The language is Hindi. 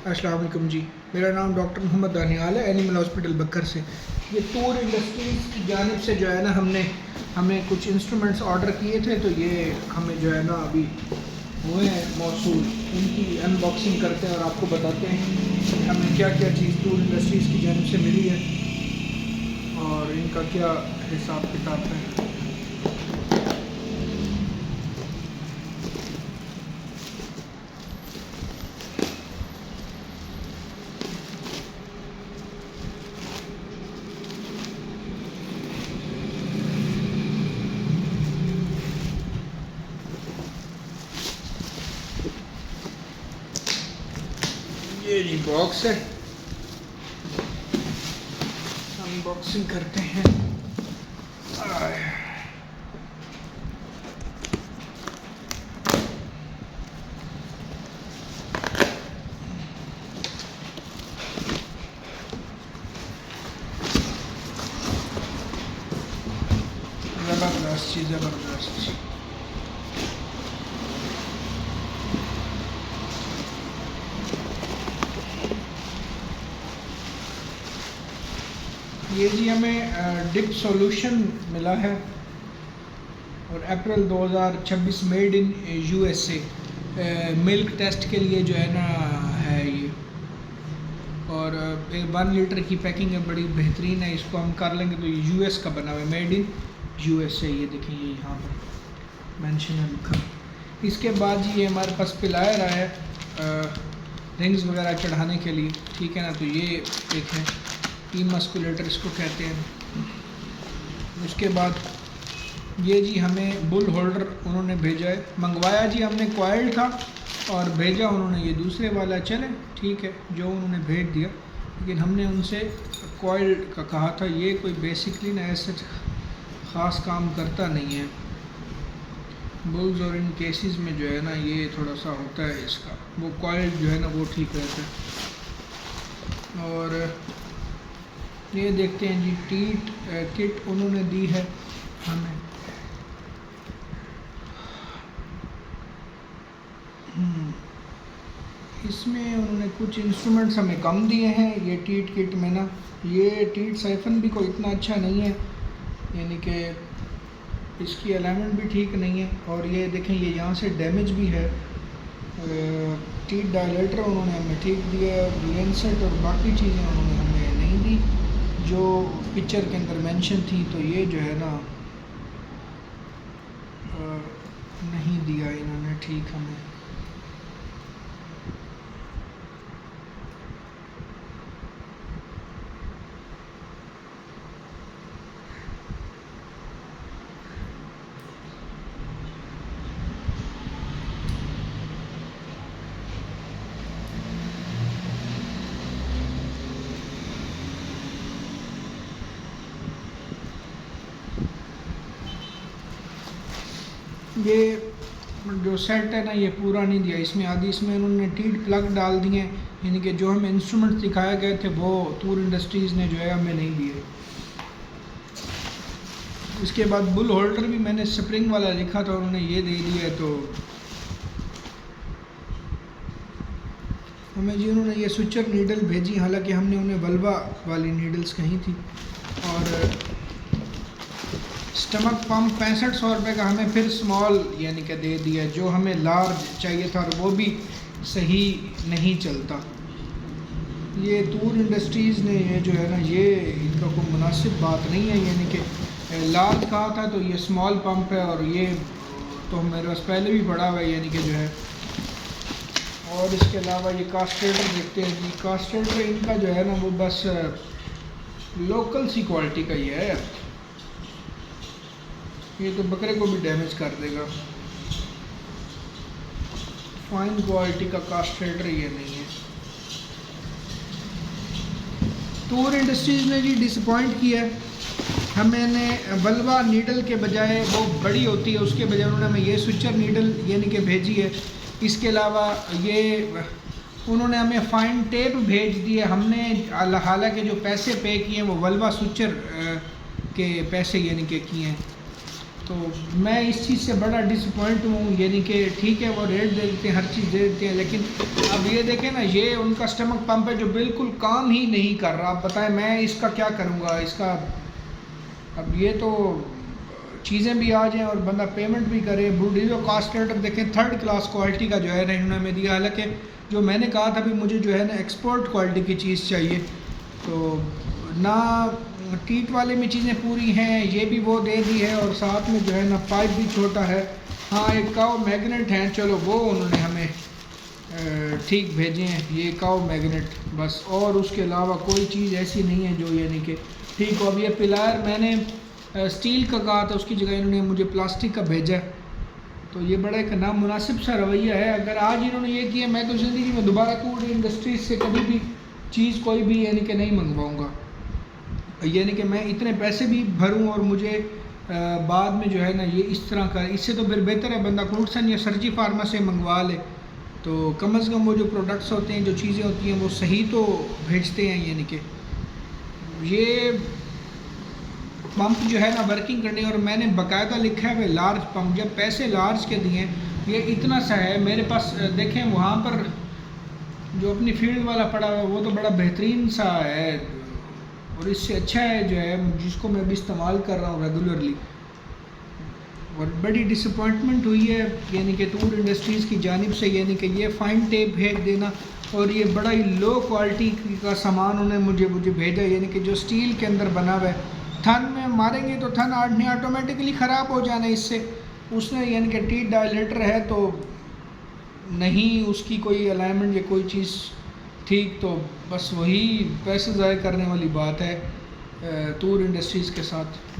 अस्सलाम वालेकुम जी, मेरा नाम डॉक्टर मोहम्मद दानियाल है, एनिमल हॉस्पिटल बकर से। ये टूर इंडस्ट्रीज़ की जानिब से जो है ना हमें कुछ इंस्ट्रूमेंट्स ऑर्डर किए थे, तो ये हमें जो है ना अभी हुए हैं मौसूल। इनकी अनबॉक्सिंग करते हैं और आपको बताते हैं कि हमें क्या क्या चीज़ टूर इंडस्ट्रीज़ की जानिब से मिली है और इनका क्या हिसाब किताब है। ये जी बॉक्स है, अनबॉक्सिंग करते हैं। ज़बरदस्त चीज़, ज़बरदस्त। ये जी हमें डिप सॉल्यूशन मिला है और April 2026 made in USA milk test के लिए जो है ना है ये। और 1 लीटर की पैकिंग है, बड़ी बेहतरीन है। इसको हम कर लेंगे तो ये यूएस का बना हुआ है, मेड इन यूएसए। ये देखिए, ये यहाँ पर मेंशन है लिखा। इसके बाद जी ये हमारे पास पिलायर आया है रिंग्स वगैरह चढ़ाने के लिए, ठीक है ना। तो ये एक है मस्कुलेटर इसको कहते हैं। उसके बाद ये जी हमें बुल होल्डर उन्होंने भेजा है, मंगवाया जी हमने कॉइल्ड था और भेजा उन्होंने ये दूसरे वाला। चले ठीक है, जो उन्होंने भेज दिया, लेकिन हमने उनसे कॉइल्ड का कहा था। ये कोई बेसिकली ना ऐसे ख़ास काम करता नहीं है। बुल्स और इन केसेस में जो है ना ये थोड़ा सा होता है इसका, वो कॉइल्ड जो है ना वो ठीक रहता है। और ये देखते हैं जी टीट किट उन्होंने दी है हमें। इसमें उन्होंने कुछ इंस्ट्रूमेंट्स हमें कम दिए हैं। ये टीट किट में ना ये टीट साइफन भी कोई इतना अच्छा नहीं है, यानी कि इसकी अलाइनमेंट भी ठीक नहीं है। और ये देखें, ये यहाँ से डैमेज भी है। टीट डायलेटर उन्होंने हमें ठीक दिया, लेंसेट और बाकी चीज़ें उन्होंने हमें नहीं दी जो पिक्चर के अंदर मेंशन थी। तो ये जो है ना नहीं दिया इन्होंने ठीक हमें। ये जो सेट है ना ये पूरा नहीं दिया इसमें, आदि इसमें उन्होंने टीट प्लग डाल दिए, यानी कि जो हमें इंस्ट्रूमेंट दिखाए गए थे वो टूर इंडस्ट्रीज़ ने जो है हमें नहीं दिए। इसके बाद बुल होल्डर भी मैंने स्प्रिंग वाला लिखा था, उन्होंने ये दे दिया। तो हमें जी उन्होंने ये स्विचर नीडल भेजी, हालांकि हमने उन्हें वल्वा वाली नीडल्स कही थी। और स्टमक पम्प 6500 रुपये का हमें फिर स्मॉल यानी कि दे दिया, जो हमें लार्ज चाहिए था और वो भी सही नहीं चलता। ये टूर इंडस्ट्रीज़ ने ये जो है ना ये इनका कोई मुनासिब बात नहीं है, यानी कि लार्ज कहा था तो ये स्मॉल पंप है और ये तो मेरे पास पहले भी पड़ा हुआ है, यानी कि जो है। और इसके अलावा ये कास्ट्रेटर देखते हैं जी, कास्ट्रेटर इनका जो है ना वो बस लोकल सी क्वालिटी का ही है। ये तो बकरे को भी डैमेज कर देगा। फाइन क्वालिटी का कास्ट्रेटर ये नहीं है। टूर इंडस्ट्रीज़ ने जी डिसअपॉइंट किया है हमें। बलवा नीडल के बजाय, वो बड़ी होती है, उसके बजाय उन्होंने हमें ये स्विचर नीडल यानी कि भेजी है। इसके अलावा ये उन्होंने हमें फाइन टेप भेज दिए। हमने हालांकि जो पैसे पे किए हैं वो वल्वा स्विचर के पैसे यानी कि किए हैं। तो मैं इस चीज़ से बड़ा डिसअपॉइंट हूँ, यानी कि ठीक है वो रेट दे देते हैं, हर चीज़ दे देते हैं, लेकिन अब ये देखें ना, ये उनका स्टमक पंप है जो बिल्कुल काम ही नहीं कर रहा। आप बताएं मैं इसका क्या करूँगा इसका। अब ये तो चीज़ें भी आ जाएँ और बंदा पेमेंट भी करे। बुडीजो कास्टेटर देखें, थर्ड क्लास क्वालिटी का जो है ना इन्होंने दिया, हालांकि जो मैंने कहा था भी मुझे जो है ना एक्सपोर्ट क्वालिटी की चीज़ चाहिए, तो ना टीट वाले में चीज़ें पूरी हैं, ये भी वो दे दी है, और साथ में जो है ना पाइप भी छोटा है। हाँ एक काओ मैग्नेट हैं, चलो वो उन्होंने हमें ठीक भेजे हैं, ये काओ मैग्नेट बस, और उसके अलावा कोई चीज़ ऐसी नहीं है जो यानी कि ठीक हो। अब ये पिलायर मैंने स्टील का कहा था, उसकी जगह इन्होंने मुझे प्लास्टिक का भेजा है, तो ये बड़ा एक नामुनासिब सा रवैया है। अगर आज इन्होंने ये किया, मैं तो ज़िंदगी में दोबारा टूर इंडस्ट्रीज से कभी भी चीज़ कोई भी यानी कि नहीं मंगवाऊँगा, यानी कि मैं इतने पैसे भी भरूं और मुझे बाद में जो है ना ये इस तरह का, इससे तो फिर बेहतर है बंदा क्रूडसन या सर्जी फार्मा से मंगवा ले, तो कम अज़ कम वो जो प्रोडक्ट्स होते हैं, जो चीज़ें होती हैं वो सही तो भेजते हैं। यानी कि ये पंप जो है ना वर्किंग करनी, और मैंने बाकायदा लिखा है लार्ज पंप, जब पैसे लार्ज के दिए, ये इतना सा है मेरे पास। देखें वहाँ पर जो अपनी फील्ड वाला पड़ा हुआ है वो तो बड़ा बेहतरीन सा है, और इससे अच्छा है जो है जिसको मैं अभी इस्तेमाल कर रहा हूँ रेगुलरली। और बड़ी डिसअपॉइंटमेंट हुई है यानी कि टूर इंडस्ट्रीज़ की जानिब से, यानी कि ये फ़ाइन टेप भेज देना, और ये बड़ा ही लो क्वालिटी का सामान उन्हें मुझे भेजा, यानी कि जो स्टील के अंदर बना हुआ है। थन में मारेंगे तो थन ऑटोमेटिकली ख़राब हो जाना इससे, उसने यानी कि टी डायलेटर है तो नहीं उसकी कोई अलाइनमेंट या कोई चीज़ ठीक, तो बस वही पैसे ज़ाय करने वाली बात है टूर इंडस्ट्रीज़ के साथ।